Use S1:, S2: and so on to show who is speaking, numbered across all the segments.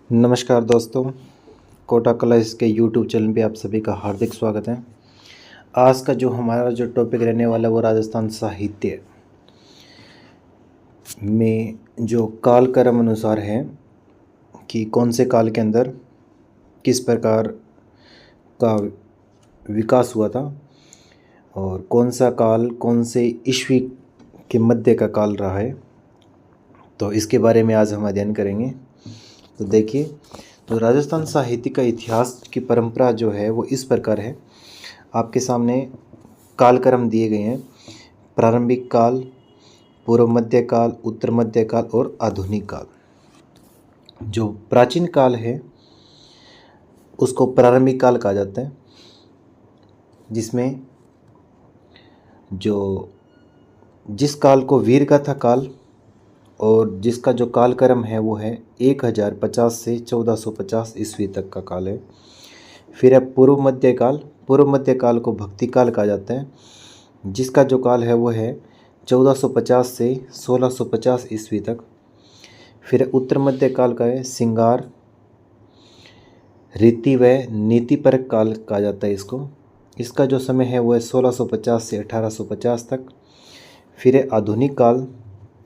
S1: नमस्कार दोस्तों, कोटा कला इसके यूट्यूब चैनल पे आप सभी का हार्दिक स्वागत है। आज का जो हमारा टॉपिक रहने वाला है वो राजस्थान साहित्य में जो काल क्रम अनुसार है कि कौन से काल के अंदर किस प्रकार का विकास हुआ था और कौन सा काल कौन से ईस्वी के मध्य का काल रहा है, तो इसके बारे में आज हम अध्ययन करेंगे। तो देखिए, तो राजस्थान साहित्य का इतिहास की परंपरा जो है वो इस प्रकार है। आपके सामने कालक्रम दिए गए हैं: प्रारंभिक काल, पूर्व मध्य काल, उत्तर मध्य काल और आधुनिक काल। जो प्राचीन काल है उसको प्रारंभिक काल कहा जाता है, जिसमें जिस काल को वीरगाथा काल और जिसका जो कालक्रम है वो है 1050 से 1450 ईस्वी तक का काल है। फिर है पूर्व मध्य काल। पूर्व मध्य काल को भक्ति काल कहा जाता है, जिसका जो काल है वो है 1450 से 1650 ईस्वी तक। फिर उत्तर मध्य काल का है श्रृंगार, रीति व नीतिपरक काल कहा जाता है इसको। इसका जो समय है वो है 1650 से 1850 तक। फिर है आधुनिक काल,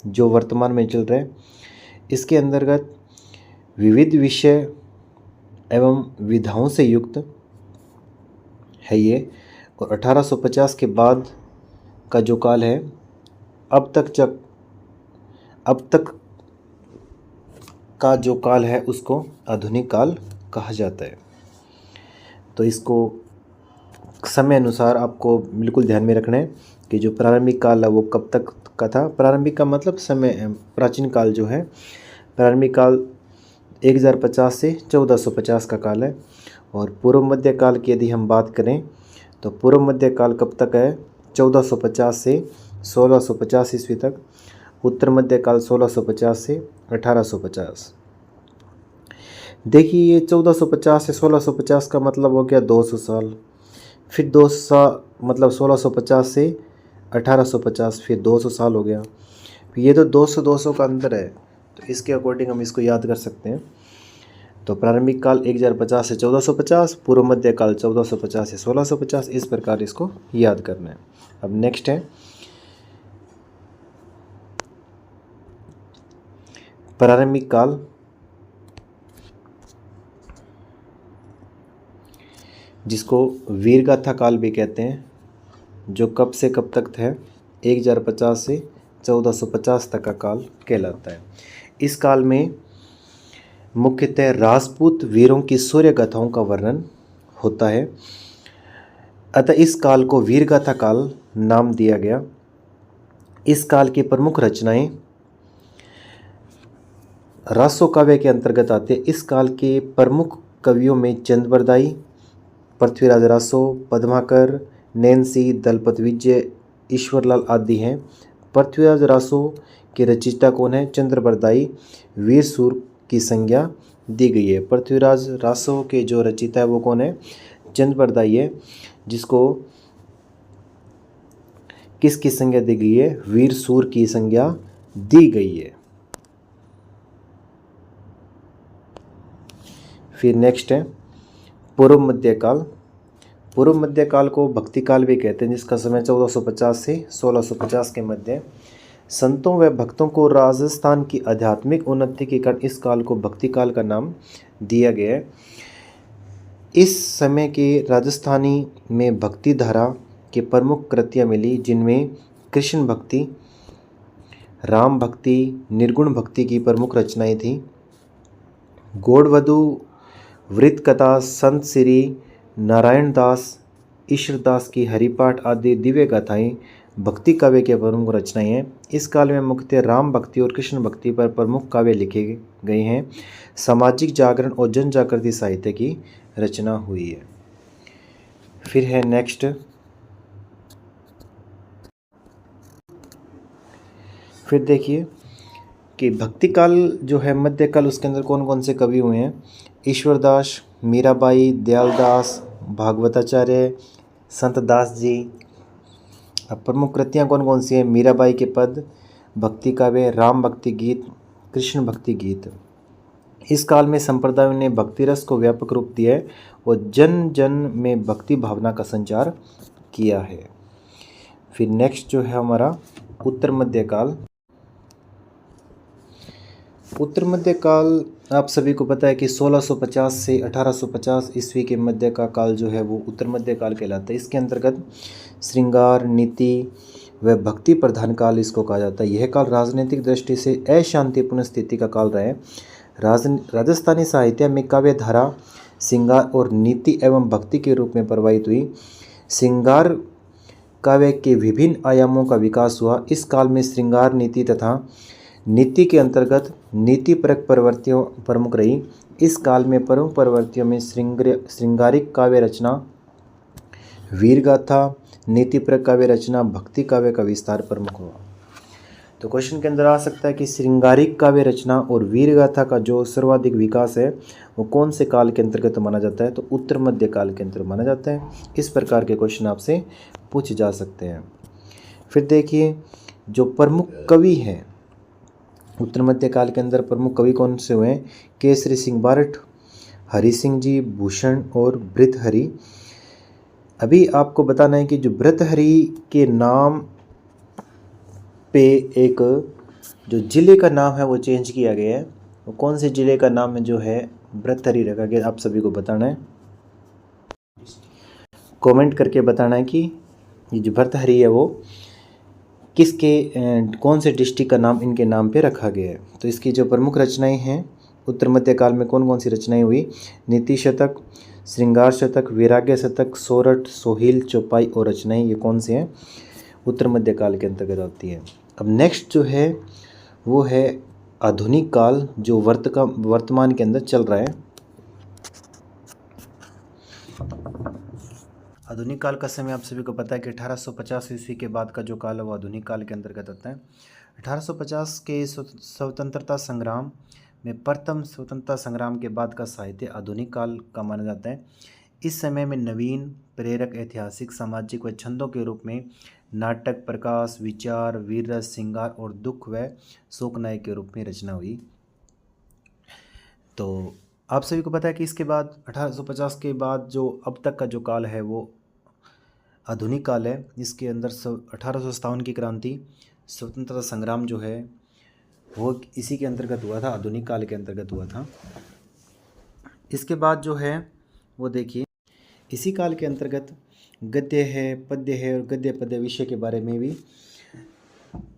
S1: जो वर्तमान में चल रहा है। इसके अंतर्गत विविध विषय एवं विधाओं से युक्त है ये। और 1850 के बाद का जो काल है, अब तक का जो काल है उसको आधुनिक काल कहा जाता है। तो इसको समय अनुसार आपको बिल्कुल ध्यान में रखना है कि जो प्रारंभिक काल है वो कब तक का था। प्रारंभिक का मतलब समय, प्राचीन काल जो है, प्रारंभिक काल 1050 से 1450 का काल है। और पूर्व मध्य काल की यदि हम बात करें तो पूर्व मध्य काल कब तक है? 1450 से 1650 ईस्वी तक। उत्तर मध्य काल 1650 से 1850। देखिए, ये 1450 से 1650 का मतलब हो गया 200 साल। फिर 200 साल मतलब 1650 से 1850, फिर 200 साल हो गया। फिर ये तो 200 का अंतर है, तो इसके अकॉर्डिंग हम इसको याद कर सकते हैं। तो प्रारंभिक काल 1050 से 1450, पूर्व मध्य काल 1450 से 1650, इस प्रकार इसको याद करना है। अब नेक्स्ट है प्रारंभिक काल, जिसको वीरगाथा काल भी कहते हैं, जो कब से कब तक है? 1050 से 1450 तक का काल कहलाता है। इस काल में मुख्यतः राजपूत वीरों की सूर्य गाथाओं का वर्णन होता है, अतः इस काल को वीरगाथा काल नाम दिया गया। इस काल की प्रमुख रचनाएं रासो काव्य के अंतर्गत आते हैं। इस काल के प्रमुख कवियों में चंद्रबरदाई, पृथ्वीराज रासो, पद्माकर, नैन्सी, दलपत विजय, ईश्वरलाल आदि हैं। पृथ्वीराज रासो के रचयिता कौन है? चंद्रबरदाई। वीर सूर की संज्ञा दी गई है। पृथ्वीराज रासो के जो रचयिता है वो कौन है? चंद्रबरदाई है, जिसको किसकी संज्ञा दी गई है? वीर सूर की संज्ञा दी गई है। फिर नेक्स्ट है पूर्व मध्य काल। पूर्व मध्य काल को भक्ति काल भी कहते हैं, जिसका समय 1450 से 1650 के मध्य। संतों व भक्तों को राजस्थान की आध्यात्मिक उन्नति के कारण इस काल को भक्ति काल का नाम दिया गया है। इस समय के राजस्थानी में भक्ति धारा के प्रमुख कृतियाँ मिली, जिनमें कृष्ण भक्ति, राम भक्ति, निर्गुण भक्ति की प्रमुख रचनाएं थीं। गौड़वधु, वृत्त कथा, संत श्री नारायण दास, ईश्वरदास की हरिपाठ आदि दिव्य गाथाएं भक्ति काव्य के प्रमुख रचनाएं हैं। इस काल में मुख्यतः राम भक्ति और कृष्ण भक्ति पर प्रमुख काव्य लिखे गए हैं। सामाजिक जागरण और जन जागृति साहित्य की रचना हुई है। फिर है नेक्स्ट फिर देखिए कि भक्ति काल जो है मध्यकाल, उसके अंदर कौन कौन से कवि हुए हैं? ईश्वरदास, मीराबाई, दयालदास, भागवताचार्य, संत दास जी। अब प्रमुख कृतियाँ कौन कौन सी हैं? मीराबाई के पद, भक्ति काव्य, राम भक्ति गीत, कृष्ण भक्ति गीत। इस काल में संप्रदायों ने भक्ति रस को व्यापक रूप दिया है और जन जन में भक्ति भावना का संचार किया है। फिर नेक्स्ट जो है हमारा उत्तर मध्यकाल। उत्तर मध्यकाल आप सभी को पता है कि 1650 से 1850 ईस्वी के मध्य का काल जो है वो उत्तर मध्यकाल कहलाता है। इसके अंतर्गत श्रृंगार, नीति व भक्ति प्रधान काल इसको कहा जाता है। यह काल राजनीतिक दृष्टि से अशांतिपूर्ण स्थिति का काल रहा है। राजस्थानी साहित्य में काव्य धारा श्रृंगार और नीति एवं भक्ति के रूप में प्रवाहित हुई। श्रृंगार काव्य के विभिन्न आयामों का विकास हुआ। इस काल में श्रृंगार नीति तथा नीति के अंतर्गत नीतिपरक प्रवृत्तियों प्रमुख रही। इस काल में प्रमुख प्रवृत्तियों में श्रृंगारिक काव्य रचना, वीरगाथा, नीतिपरक काव्य रचना, भक्ति काव्य का विस्तार प्रमुख हुआ। तो क्वेश्चन के अंदर आ सकता है कि श्रृंगारिक काव्य रचना और वीरगाथा का जो सर्वाधिक विकास है वो कौन से काल के अंतर्गत माना जाता है? तो उत्तर मध्य काल के अंतर्गत माना जाता है। इस प्रकार के क्वेश्चन आपसे पूछे जा सकते हैं। फिर देखिए जो प्रमुख कवि हैं उत्तर मध्य काल के अंदर, प्रमुख कवि कौन से हुए? केसरी सिंह बारठ, हरि सिंह जी, भूषण और भृतहरि। अभी आपको बताना है कि जो भृतहरि के नाम पे एक जो जिले का नाम है वो चेंज किया गया है। वो कौन से जिले का नाम है जो है भृतहरि रखा गया, आप सभी को बताना है। कमेंट करके बताना है कि ये जो भृतहरि है वो किसके कौन से डिस्ट्रिक्ट का नाम इनके नाम पे रखा गया है। तो इसकी जो प्रमुख रचनाएं हैं उत्तर मध्य काल में कौन कौन सी रचनाएं हुई? नीति शतक, श्रृंगार शतक, वैराग्य शतक, सोरठ, सोहिल, चौपाई और रचनाएं, ये कौन से हैं? उत्तर मध्य काल के अंतर्गत आती है। अब नेक्स्ट जो है वो है आधुनिक काल, जो वर्तमान के अंदर चल रहा है। आधुनिक काल का समय आप सभी को पता है कि 1850 ईस्वी के बाद का जो काल है वो आधुनिक काल के अंतर्गत आता है। 1850 के स्वतंत्रता संग्राम में प्रथम स्वतंत्रता संग्राम के बाद का साहित्य आधुनिक काल का माना जाता है। इस समय में नवीन, प्रेरक, ऐतिहासिक, सामाजिक व छंदों के रूप में नाटक, प्रकाश, विचार, वीर रस, श्रृंगार और दुख व शोक नायक के रूप में रचना हुई। तो आप सभी को पता है कि इसके बाद 1850 के बाद जो अब तक का जो काल है वो आधुनिक काल है। इसके अंदर 1857 की क्रांति, स्वतंत्रता संग्राम जो है वो इसी के अंतर्गत हुआ था, आधुनिक काल के अंतर्गत हुआ था। इसके बाद जो है वो देखिए इसी काल के अंतर्गत गद्य है, पद्य है और गद्य पद्य विषय के बारे में भी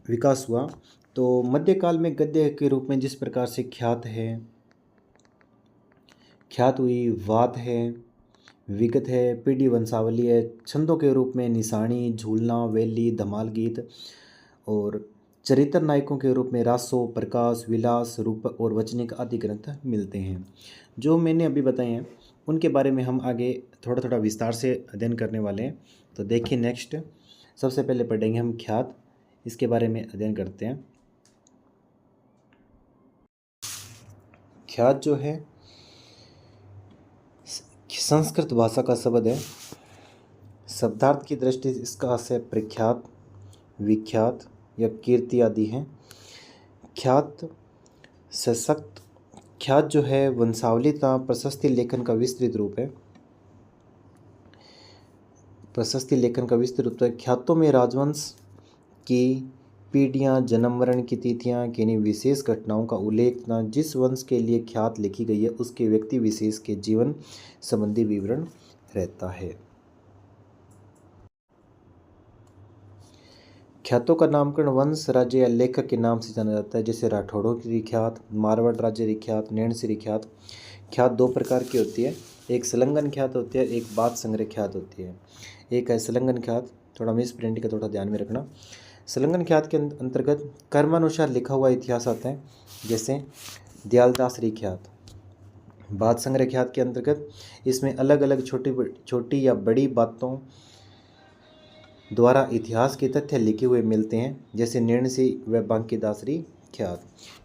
S1: विकास हुआ। तो मध्यकाल में गद्य के रूप में जिस प्रकार से ख्यात हुई, वात है, विगत है, पीढ़ी वंशावली है, छंदों के रूप में निशानी, झूलना, वेली, धमाल गीत और चरित्र नायकों के रूप में रासो, प्रकाश, विलास, रूपक और वचनिक आदि ग्रंथ मिलते हैं। जो मैंने अभी बताए हैं उनके बारे में हम आगे थोड़ा थोड़ा विस्तार से अध्ययन करने वाले हैं। तो देखिए नेक्स्ट सबसे पहले पढ़ेंगे हम ख्यात, इसके बारे में अध्ययन करते हैं। ख्यात जो है संस्कृत भाषा का शब्द है। शब्दार्थ की दृष्टि से इसका अर्थ है प्रख्यात, विख्यात या कीर्ति आदि हैं। ख्यात सशक्त, ख्यात जो है वंशावली तथा प्रशस्ति लेखन का विस्तृत रूप है। प्रशस्ति लेखन का विस्तृत रूप है। ख्यातों में राजवंश की पीढ़ियाँ, जन्म मरण की तिथियाँ, किन्हीं विशेष घटनाओं का उल्लेख तथा जिस वंश के लिए ख्यात लिखी गई है उसके व्यक्ति विशेष के जीवन संबंधी विवरण रहता है। ख्यातों का नामकरण वंश, राज्य या लेखक के नाम से जाना जाता है, जैसे राठौड़ों की ख्यात, मारवाड़ राज्य की ख्यात, नैणसी ख्यात। ख्यात दो प्रकार की होती है, एक संलग्न ख्यात होती है, एक बात संग्रह ख्यात होती है। एक है संलग्न ख्यात, थोड़ा मिस प्रिंट का थोड़ा ध्यान में रखना। संलग्न ख्यात के अंतर्गत कर्मानुसार लिखा हुआ इतिहास आता है, जैसे दयालदास ख्यात। बात संग्रह ख्यात के अंतर्गत इसमें अलग अलग छोटी या बड़ी बातों द्वारा इतिहास के तथ्य लिखे हुए मिलते हैं, जैसे नैणसी व बांकीदासरी ख्यात।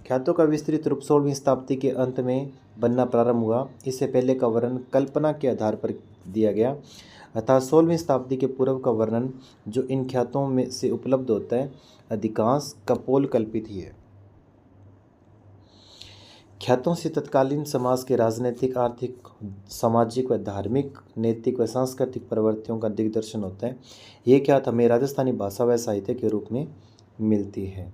S1: ख्यातों का विस्तृत रूप 16वीं शताब्दी के अंत में बनना प्रारंभ हुआ। इससे पहले का वर्णन कल्पना के आधार पर दिया गया, अतः 16वीं शताब्दी के पूर्व का वर्णन जो इन ख्यातों में से उपलब्ध होता है अधिकांश कपोल कल्पित ही है। ख्यातों से तत्कालीन समाज के राजनीतिक, आर्थिक, सामाजिक व धार्मिक, नैतिक व सांस्कृतिक प्रवृत्तियों का दिग्दर्शन होता है। ये ख्यात हमें राजस्थानी भाषा व साहित्य के रूप में मिलती है।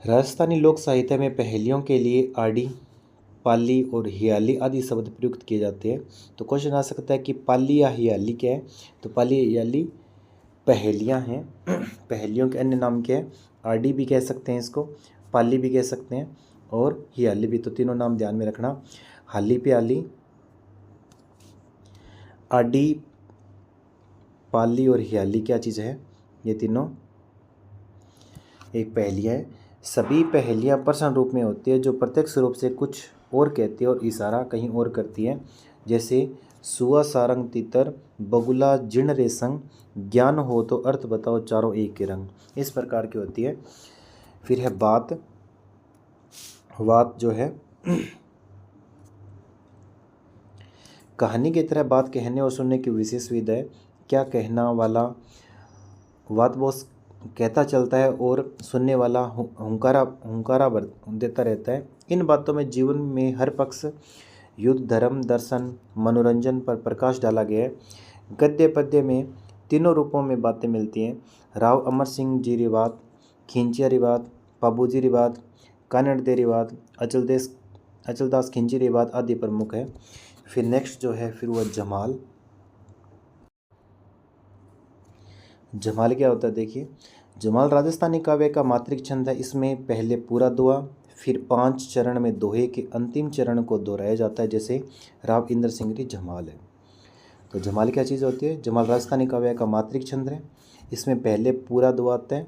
S1: राजस्थानी लोक साहित्य में पहेलियों के लिए आड़ी, पाली और हियाली आदि शब्द प्रयुक्त किए जाते हैं। तो क्वेश्चन आ सकता है कि पाली या हियाली क्या है। तो पाली हियाली पहेलियाँ हैं। पहेलियों के अन्य नाम क्या है? आड़ी भी कह सकते हैं इसको, पाली भी कह सकते हैं और हियाली भी। तो तीनों नाम ध्यान में रखना। हाली प्याली, आड़ी, पाली और हियाली क्या चीज़ है? ये तीनों एक पहेलियाँ है। सभी पहेलियाँ प्रश्न रूप में होती है जो प्रत्यक्ष रूप से कुछ और कहती है और इशारा कहीं और करती है। जैसे सुआ सारंग तीतर, बगुला जिण रेशंग, ज्ञान हो तो अर्थ बताओ चारों एक के रंग। इस प्रकार की होती है। फिर है बात। बात जो है कहानी की तरह बात कहने और सुनने की विशेष विधा है। क्या कहना वाला बात बॉस कहता चलता है और सुनने वाला हुंकारा देता रहता है। इन बातों में जीवन में हर पक्ष, युद्ध, धर्म, दर्शन, मनोरंजन पर प्रकाश डाला गया है। गद्य पद्य में तीनों रूपों में बातें मिलती हैं। राव अमर सिंह जी री बात, खिंचिया री बात, पाबूजी री बात, कानड़ दे री बात, अचलदास खिंची री बात आदि प्रमुख है। फिर नेक्स्ट जो है फिर वह जमाल। जमाल क्या होता है? देखिए, जमाल राजस्थानी काव्य का मात्रिक छंद है। इसमें पहले पूरा दोहा, फिर 5 चरण में दोहे के अंतिम चरण को दोहराया जाता है। जैसे राव इंद्र सिंह री जमाल है। तो जमाल क्या चीज़ होती है? जमाल राजस्थानी काव्य का मात्रिक छंद है। इसमें पहले पूरा दोहा आता है,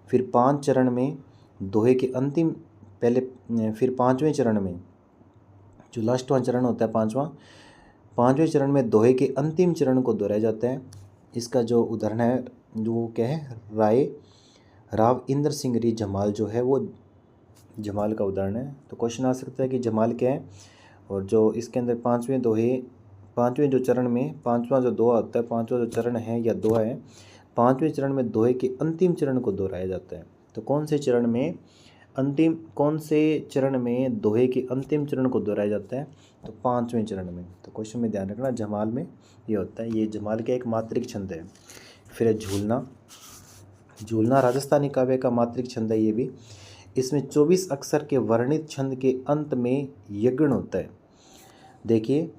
S1: फिर 5 चरण में दोहे के अंतिम फिर 5वें चरण में जो लास्टवां चरण होता है 5वें चरण में दोहे के अंतिम चरण को दोहराया जाता है। इसका जो उदाहरण है जो क्या है? राव इंद्र सिंह री जमाल जो है वो जमाल का उदाहरण है। तो क्वेश्चन आ सकता है कि जमाल क्या है। और जो इसके अंदर 5वें जो चरण में 5वां जो दोहा होता है, 5वां जो चरण है या दोहा है, 5वें चरण में दोहे के अंतिम चरण को दोहराया जाता है। तो कौन से चरण में दोहे के अंतिम चरण को दोहराया जाता है? तो 5वें चरण में। तो क्वेश्चन में ध्यान रखना जमाल में ये होता है। ये जमाल का एक मात्रिक छंद है। फिर है झूलना। झूलना राजस्थानी काव्य का मात्रिक छंद है। ये भी इसमें 24 अक्षर के वर्णित छंद के अंत में यगण होता है। देखिए,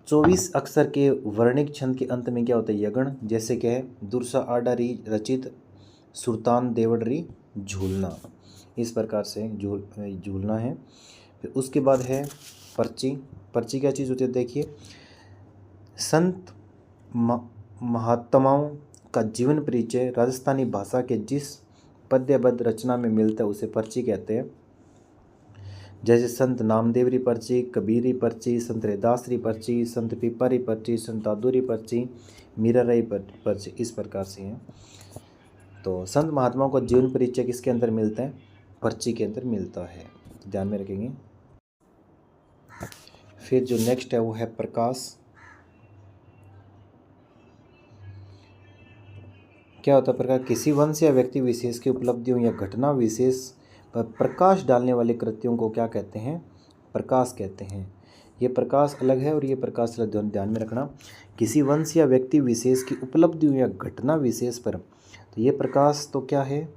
S1: 24 अक्षर के वर्णित छंद के अंत में क्या होता है? यगण। जैसे क्या है? दुर्सा आडारी रचित सुल्तान देवडरी झूलना। इस प्रकार से झूलना है। फिर उसके बाद है पर्ची। पर्ची क्या चीज़ होती है? देखिए, संत महात्माओं का जीवन परिचय राजस्थानी भाषा के जिस पद्यबद्ध रचना में मिलता है उसे पर्ची कहते हैं। जैसे संत नामदेव री पर्ची, कबीर री पर्ची, संत रैदास री पर्ची, संत पीपा री पर्ची, संत दादू री पर्ची, मीरा री पर्ची। इस प्रकार से हैं। तो संत महात्माओं का जीवन परिचय किसके अंदर मिलता है? पर्ची के अंदर मिलता है। ध्यान में रखेंगे। फिर जो नेक्स्ट है वो है प्रकाश। क्या होता है प्रकाश? किसी वंश या व्यक्ति विशेष की उपलब्धियों या घटना विशेष पर प्रकाश डालने वाले कृत्यों को क्या कहते हैं? प्रकाश कहते हैं। ये प्रकाश अलग है और ये प्रकाश अलग, ध्यान में रखना। किसी वंश या व्यक्ति विशेष की उपलब्धियों या घटना विशेष पर, तो ये प्रकाश तो क्या है?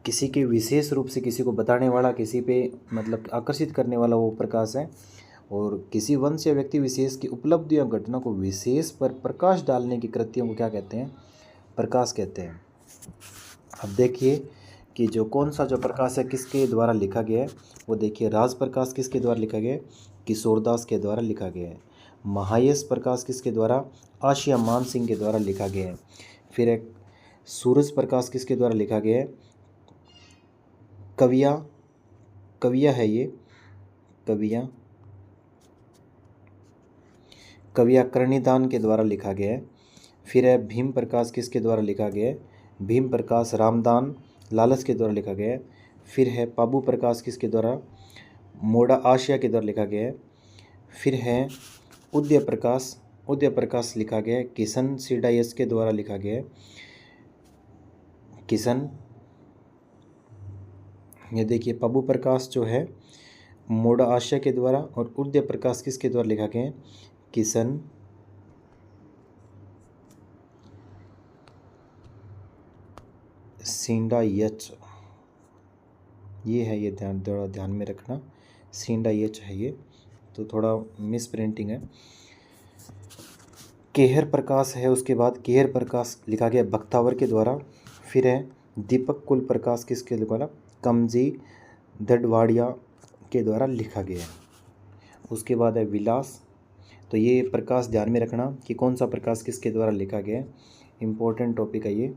S1: किसी के विशेष रूप से किसी को बताने वाला, किसी पे मतलब आकर्षित करने वाला वो प्रकाश है। और किसी वंश या व्यक्ति विशेष की उपलब्धि या घटना को विशेष पर प्रकाश डालने की कृतियों को क्या कहते हैं? प्रकाश कहते हैं। अब देखिए कि जो कौन सा जो प्रकाश है किसके द्वारा लिखा गया है। वो देखिए, राज प्रकाश किसके द्वारा लिखा गया है? किशोरदास के द्वारा लिखा गया है। महायश प्रकाश किसके द्वारा? आशिया मान सिंह के द्वारा लिखा गया है। फिर एक सूरज प्रकाश किसके द्वारा लिखा गया है? कविया है ये, कविया करणीदान के द्वारा लिखा गया है। फिर है भीम प्रकाश किसके द्वारा लिखा गया है? भीम प्रकाश रामदान लालच के द्वारा लिखा गया है। फिर है पाबू प्रकाश किसके द्वारा? मोड़ा आशिया के द्वारा लिखा गया है। फिर है उदय प्रकाश लिखा गया है किशन सीडायस के द्वारा लिखा गया है। किशन ये देखिए पबू प्रकाश जो है मोड़ा आशय के द्वारा और उदय प्रकाश किसके द्वारा लिखा गया है? किशन सींडा यच, ये है, ये ध्यान में रखना, सींडा यच है ये, तो थोड़ा मिस प्रिंटिंग है। केहर प्रकाश है, उसके बाद केहर प्रकाश लिखा गया बख्तावर के द्वारा। फिर है दीपक कुल प्रकाश किसके द्वारा? कमजी दडवाड़िया के द्वारा लिखा गया है। उसके बाद है विलास, तो ये प्रकाश ध्यान में रखना कि कौन सा प्रकाश किसके द्वारा लिखा गया है, इम्पोर्टेंट टॉपिक है ये,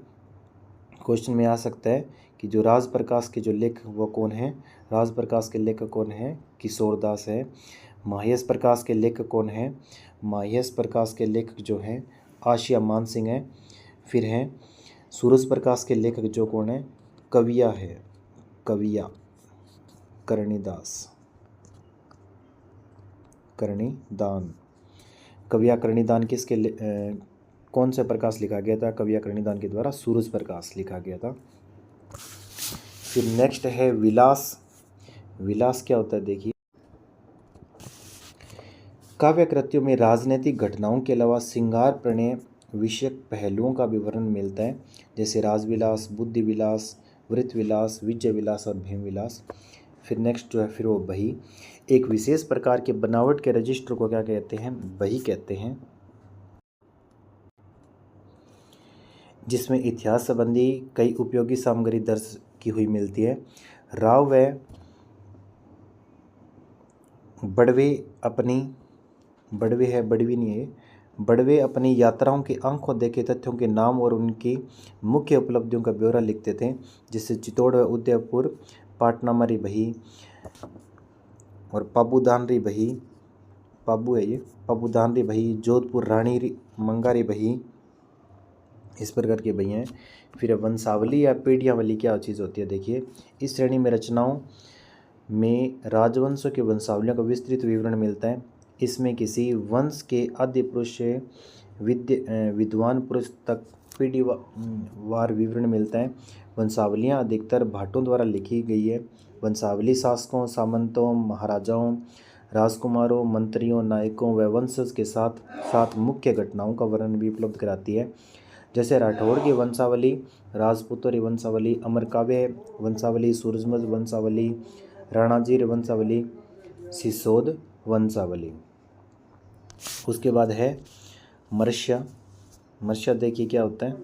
S1: क्वेश्चन में आ सकता है कि जो राज प्रकाश के जो लेखक वो कौन है? राज प्रकाश के लेखक कौन है? किशोरदास है। माहेश प्रकाश के लेखक कौन है? माहेश प्रकाश के लेखक जो हैं आशिया मान सिंह है। फिर हैं सूरज प्रकाश के लेखक जो कौन है? कविया है, कविया करणीदास, करणीदान। कविया करणीदान किसके कौन सा प्रकाश लिखा गया था? कविया करणीदान के द्वारा सूरज प्रकाश लिखा गया था। फिर नेक्स्ट है विलास। विलास क्या होता है देखिए, काव्य कृतियों में राजनीतिक घटनाओं के अलावा श्रृंगार प्रणय विषयक पहलुओं का विवरण मिलता है, जैसे राजविलास, बुद्धि विलास, वृत्त विलास, विजय विलास और भीम विलास। फिर नेक्स्ट जो है फिर वो बही, एक विशेष प्रकार के बनावट के रजिस्टर को क्या कहते हैं? बही कहते हैं, जिसमें इतिहास संबंधी कई उपयोगी सामग्री दर्ज की हुई मिलती है। राव व बड़वे अपनी, बड़वे है, बड़वी नहीं है, बड़वे अपनी यात्राओं के आंखों देखे तथ्यों के नाम और उनकी मुख्य उपलब्धियों का ब्यौरा लिखते थे, जिससे चित्तौड़ व उदयपुर पाटनामरी बही और पाबूदानरी बही, पाबू है ये, पाबूदानरी बही, जोधपुर रानी मंगारी बही, इस प्रकार की बही हैं। फिर वंशावली या पीढ़ियावली क्या चीज़ होती है देखिए, इस श्रेणी में रचनाओं में राजवंशों की वंशावलियों का विस्तृत विवरण मिलता है। इसमें किसी वंश के आदि पुरुष से विद्वान पुरुष तक पीढ़ीवार विवरण मिलता है। वंशावलियाँ अधिकतर भाटों द्वारा लिखी गई है। वंशावली शासकों, सामंतों, महाराजाओं, राजकुमारों, मंत्रियों, नायकों व वंशज के साथ साथ मुख्य घटनाओं का वर्णन भी उपलब्ध कराती है, जैसे राठौड़ की वंशावली, राजपूतों की वंशावली, अमरकाव्य वंशावली, सूरजमल वंशावली, राणाजीर वंशावली, सिसोद वंशावली। उसके बाद है मर्ष्या। मर्ष्या देखिए क्या होता है,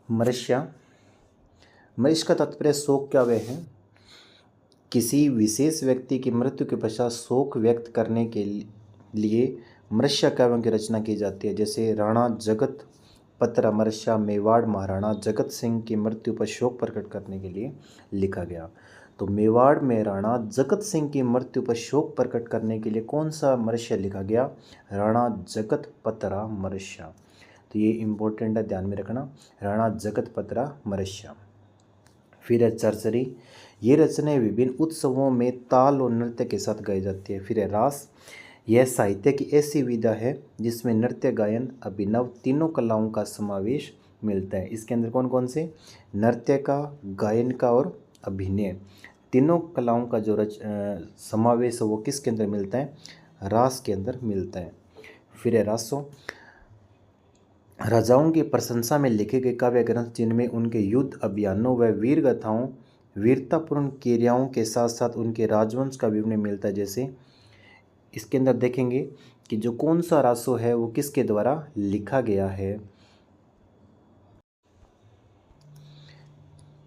S1: मर्ष्या, मर्ष्य का तात्पर्य शोक का वे है, किसी विशेष व्यक्ति की मृत्यु के पश्चात शोक व्यक्त करने के लिए मर्ष्या काव्यों की रचना की जाती है, जैसे राणा जगत पत्र मर्ष्या मेवाड़ महाराणा जगत सिंह की मृत्यु पर शोक प्रकट करने के लिए लिखा गया। तो मेवाड़ में राणा जगत सिंह की मृत्यु पर शोक प्रकट करने के लिए कौन सा मर्ष्य लिखा गया? राणा जगत पतरा मर्ष्या। तो ये इम्पोर्टेंट है, ध्यान में रखना, राणा जगत पतरा मर्ष्या। फिर है चरचरी, ये रचनाएं विभिन्न उत्सवों में ताल और नृत्य के साथ गाई जाती है। फिर है रास, यह साहित्य की ऐसी विधा है जिसमें नृत्य, गायन, अभिनव तीनों कलाओं का समावेश मिलता है। इसके अंदर कौन कौन से? नृत्य का, गायन का और अभिनय, तीनों कलाओं का जो समावेश है वो किसके अंदर मिलता है? रास के अंदर मिलता है। फिर है रासो, राजाओं की प्रशंसा में लिखे गए काव्य ग्रंथ जिनमें उनके युद्ध अभियानों व वीर गाथाओं, वीरतापूर्ण क्रियाओं के साथ साथ उनके राजवंश का विवरण मिलता है। जैसे इसके अंदर देखेंगे कि जो कौन सा रासो है वो किसके द्वारा लिखा गया है।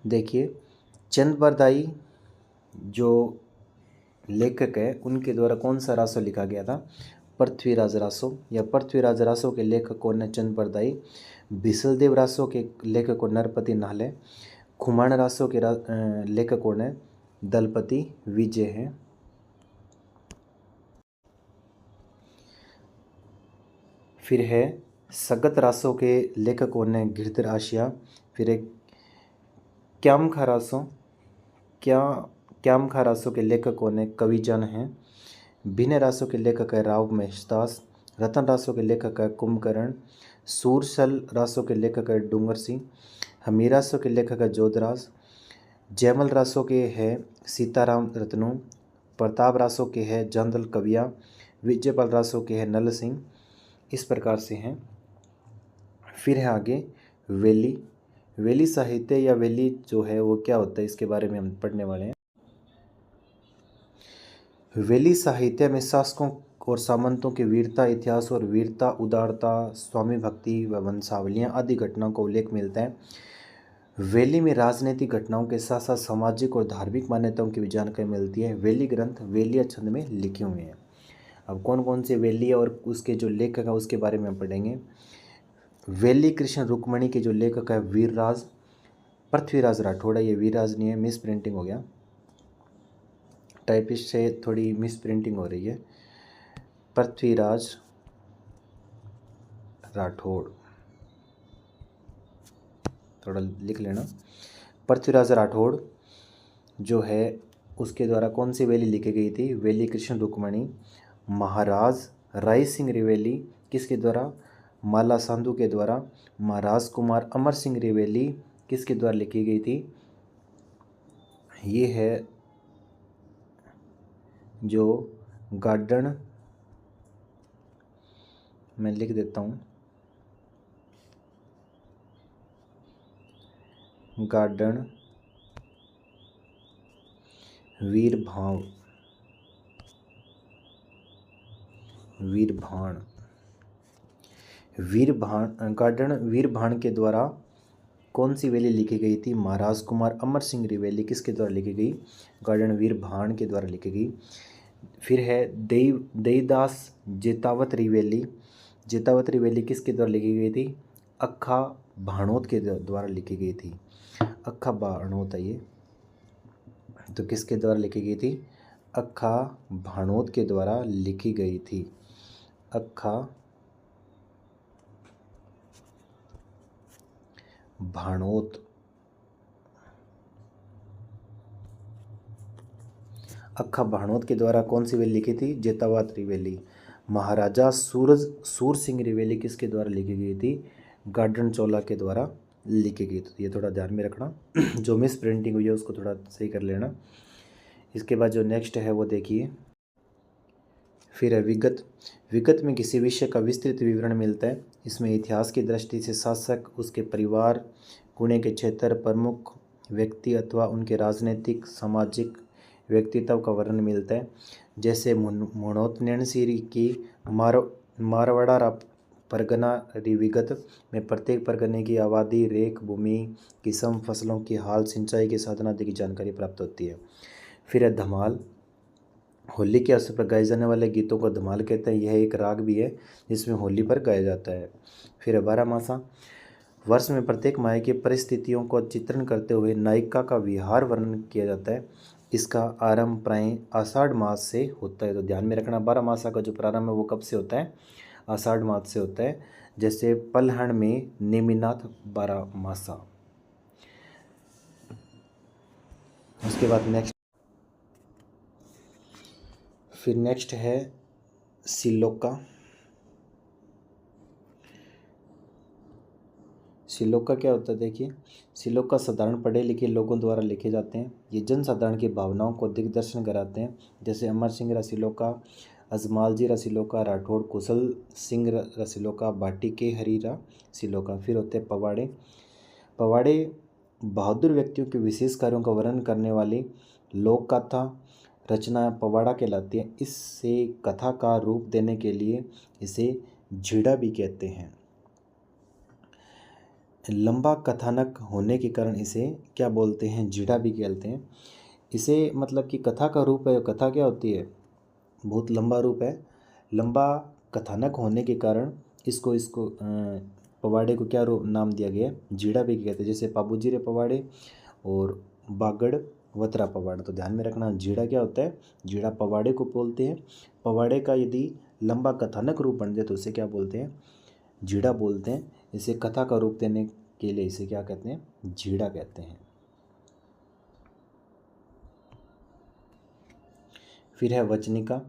S1: देखिए चंद बरदाई जो लेखक है उनके द्वारा कौन सा रासो लिखा गया था? पृथ्वीराज रासो, या पृथ्वीराज रासो के लेखक कौन है? चंद बरदाई। बिसलदेव रासो के लेखक कौन? नरपति नाहले। खुमान रासो के लेखक कौन है? दलपति विजय हैं। फिर है सगत रासो के लेखक कौन है? गिरधर आशिया। फिर एक क्यामखा रासो, क्यामखा रासो के लेखक कौन है? कविजन हैं। भिन्न रासो के लेखक है राव महेशदास। रतन रासो के लेखक है कुंभकर्ण। सूरसल रासो के लेखक है डूंगर सिंह। हमीर रासो के लेखक है जोधराज। जयमल रासो के है सीताराम रत्नू, प्रताप रासो के है जंदल कविया, विजयपाल रासो के है नल सिंह। इस प्रकार से हैं। फिर है आगे वेली। वेली साहित्य या वेली जो है वो क्या होता है, इसके बारे में हम पढ़ने वाले हैं। वेली साहित्य में शासकों और सामंतों की वीरता, इतिहास और वीरता, उदारता, स्वामी भक्ति व वंशावलियाँ आदि घटनाओं का उल्लेख मिलता है। वेली में राजनीतिक घटनाओं के साथ साथ सामाजिक और धार्मिक मान्यताओं की भी जानकारी मिलती है। वेली ग्रंथ वेलिया छंद में लिखे हुए हैं। अब कौन कौन से वेली और उसके जो लेखक है उसके बारे में हम पढ़ेंगे। वेली कृष्ण रुक्मणी के जो लेखक है वीरराज पृथ्वीराज राठौड़ है। ये वीरराज नहीं है, मिस प्रिंटिंग हो गया, टाइपिस्ट से थोड़ी मिस प्रिंटिंग हो रही है। पृथ्वीराज राठौड़, थोड़ा लिख लेना। पृथ्वीराज राठौड़ जो है उसके द्वारा कौन सी वेली लिखी गई थी, वेली कृष्ण रुक्मणी। महाराज राय सिंह रिवेली किसके द्वारा, माला सांधु के द्वारा। महाराज कुमार अमर सिंह रिवेली किसके द्वारा लिखी गई थी, ये है जो गार्डन, मैं लिख देता हूँ, गार्डन वीरभाव, वीरभाण, वीरभाण, गार्डन वीरभाण के द्वारा कौन सी वेली लिखी गई थी, महाराज कुमार अमर सिंह रिवेली किसके द्वारा लिखी गई, गार्डन वीरभाण के द्वारा लिखी गई। फिर है देईदास जेतावत रिवेली। जेतावत रिवेली किसके द्वारा लिखी गई थी, अक्खा भाणोत के द्वारा लिखी गई थी। अक्खा भाणोत है ये, तो किसके द्वारा लिखी गई थी, अक्खा भाणोत के द्वारा लिखी गई थी। अक्खा भाणोत, अक्खा भाणोत के द्वारा कौन सी वेली लिखी थी, जेतावत रिवेली। महाराजा सूर सिंह रिवेली किसके द्वारा लिखी गई थी, गार्डन चोला के द्वारा लिखी गई थी। ये थोड़ा ध्यान में रखना, जो मिस प्रिंटिंग हुई है उसको थोड़ा सही कर लेना। इसके बाद जो नेक्स्ट है वो देखिए। फिर है विगत। विगत में किसी विषय का विस्तृत विवरण मिलता है। इसमें इतिहास की दृष्टि से शासक, उसके परिवार, पुणे के क्षेत्र, प्रमुख व्यक्ति अथवा उनके राजनीतिक सामाजिक व्यक्तित्व का वर्णन मिलता है। जैसे मोणोत्नयनसिरी की मारवाड़ा परगना विगत में प्रत्येक परगने की आबादी, रेख, भूमि, किस्म, फसलों की हाल, सिंचाई के साधन आदि की जानकारी प्राप्त होती है। फिर है धमाल। होली के अवसर पर गाए जाने वाले गीतों को धमाल कहते हैं। यह एक राग भी है जिसमें होली पर गाया जाता है। फिर है बारहमासा। वर्ष में प्रत्येक माह की परिस्थितियों को चित्रण करते हुए नायिका का विहार वर्णन किया जाता है। इसका आरंभ प्राय आषाढ़ मास से होता है, तो ध्यान में रखना। बारहमासा का जो प्रारंभ है वो कब से होता है, आषाढ़ मास से होता है। जैसे पलहण में नेमिनाथ बारहमासा। उसके बाद नेक्स्ट है सिलोका। सिलोका क्या होता है, देखिए। सिलोका साधारण पढ़े लिखे लोगों द्वारा लिखे जाते हैं। ये जनसाधारण की भावनाओं को दिग्दर्शन कराते हैं। जैसे अमर सिंह रसिलोका, अजमालजी रसिलोका, राठौड़ कुशल सिंह रसिलोका, भाटी के हरी रसिलोका। फिर होते हैं पवाड़े। पवाड़े बहादुर व्यक्तियों के विशेष कार्यों का वर्णन करने वाली लोक कथा रचना पवाड़ा कहलाती है। इससे कथा का रूप देने के लिए इसे झीड़ा भी कहते हैं। लंबा कथानक होने के कारण इसे क्या बोलते हैं, झीड़ा भी कहते हैं। इसे मतलब कि कथा का रूप है। कथा क्या होती है, बहुत लंबा रूप है। लंबा कथानक होने के कारण इसको पवाड़े को क्या नाम दिया गया है, झीड़ा भी कहते हैं। जैसे पाबूजी रे पवाड़े और बागड़ वतरा पवाड़ा। तो ध्यान में रखना, झीड़ा क्या होता है, झीड़ा पवाड़े को बोलते हैं। पवाड़े का यदि लंबा कथानक रूप बन जाए तो उसे क्या बोलते हैं, झीड़ा बोलते हैं। इसे कथा का रूप देने के लिए इसे क्या कहते हैं, झीड़ा कहते हैं। फिर है वचनिका।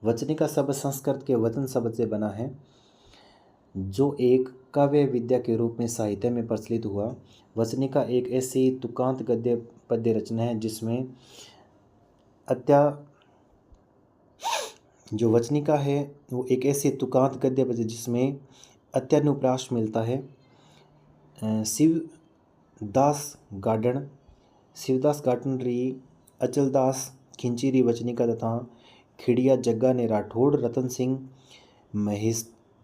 S1: वचनिका शब्द संस्कृत के वचन शब्द से बना है, जो एक काव्य विद्या के रूप में साहित्य में प्रचलित हुआ। वचनिका एक ऐसी तुकांत गद्य पद्य रचना है जिसमें अत्या जो वचनिका है वो एक ऐसी तुकांत गद्य पद्य जिसमें अत्यानुप्रास मिलता है। शिवदास गार्डन री अचलदास खिंची री वचनिका तथा खिड़िया जग्गा ने राठौड़ रतन सिंह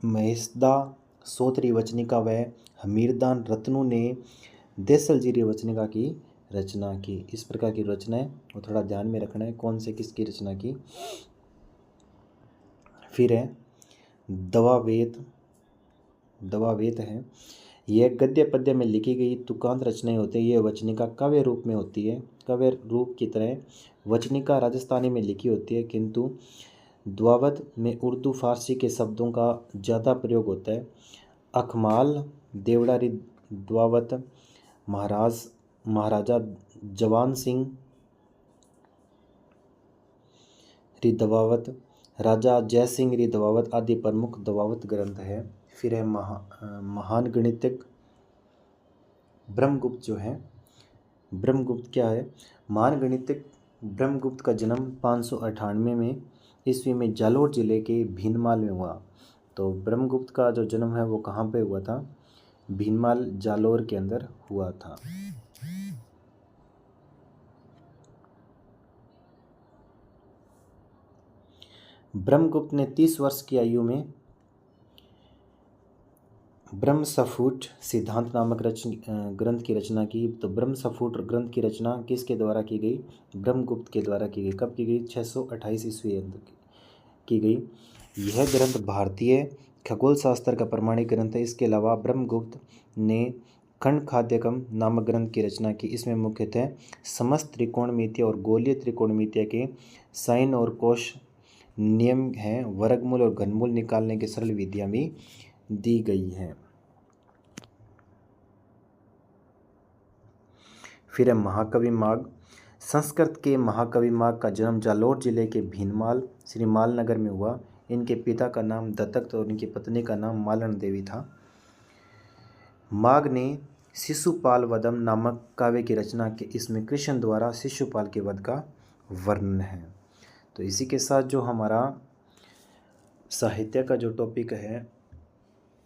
S1: महेशदा सोतरी वचनिका व हमीरदान रत्नू ने देसल जी री वचनिका की रचना की। इस प्रकार की रचना है वो थोड़ा ध्यान में रखना है कौन से किसकी रचना की। फिर है दवावेत है। यह गद्य पद्य में लिखी गई तुकांत रचनाएं होती है। यह वचनिका काव्य रूप में होती है। काव्य रूप की तरह वचनिका राजस्थानी में लिखी होती है किंतु द्वावत में उर्दू फारसी के शब्दों का ज़्यादा प्रयोग होता है। अखमाल देवड़ारी द्वावत, महाराजा जवान सिंह री दवावत, राजा जय सिंह री दवावत आदि प्रमुख दवावत ग्रंथ है। फिर है महान गणितज्ञ ब्रह्मगुप्त जो है। ब्रह्मगुप्त क्या है? महान गणितज्ञ ब्रह्मगुप्त का जन्म 598 में ईस्वी में जालोर जिले के भीनमाल में हुआ। तो ब्रह्मगुप्त का जो जन्म है वो कहाँ पे हुआ था? भीनमाल जालोर के अंदर हुआ था। ब्रह्मगुप्त ने 30 वर्ष की आयु में ब्रह्मस्फुट सिद्धांत नामक ग्रंथ की रचना की। तो ब्रह्मस्फुट ग्रंथ की रचना किसके द्वारा की गई? ब्रह्मगुप्त के द्वारा की गई। कब की गई? 628 ईस्वी की गई। यह ग्रंथ भारतीय खगोल शास्त्र का प्रमाणिक ग्रंथ है। इसके अलावा ब्रह्मगुप्त ने खंड खाद्यकम नामक ग्रंथ की रचना की। इसमें मुख्यतः समस्त त्रिकोणमितीय और गोलीय त्रिकोणमितीय के साइन और कोश नियम हैं। वर्गमूल और घनमूल निकालने की सरल विधियां भी दी गई हैं। फिर है महाकवि माघ। संस्कृत के महाकवि माघ का जन्म जालोर जिले के भीनमाल श्री मालनगर में हुआ। इनके पिता का नाम दत्तक और इनकी पत्नी का नाम मालन देवी था। माघ ने शिशुपाल वधम नामक काव्य की रचना की। इसमें कृष्ण द्वारा शिशुपाल के वध का वर्णन है। तो इसी के साथ जो हमारा साहित्य का जो टॉपिक है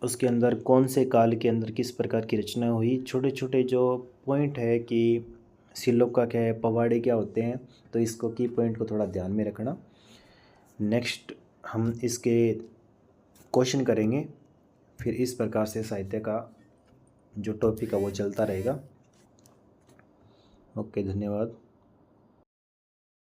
S1: उसके अंदर कौन से काल के अंदर किस प्रकार की रचना हुई, छोटे छोटे जो पॉइंट है कि श्लोका क्या है, पवाड़े क्या होते हैं, तो इसको की पॉइंट को थोड़ा ध्यान में रखना। नेक्स्ट हम इसके क्वेश्चन करेंगे। फिर इस प्रकार से साहित्य का जो टॉपिक है वो चलता रहेगा। ओके, धन्यवाद।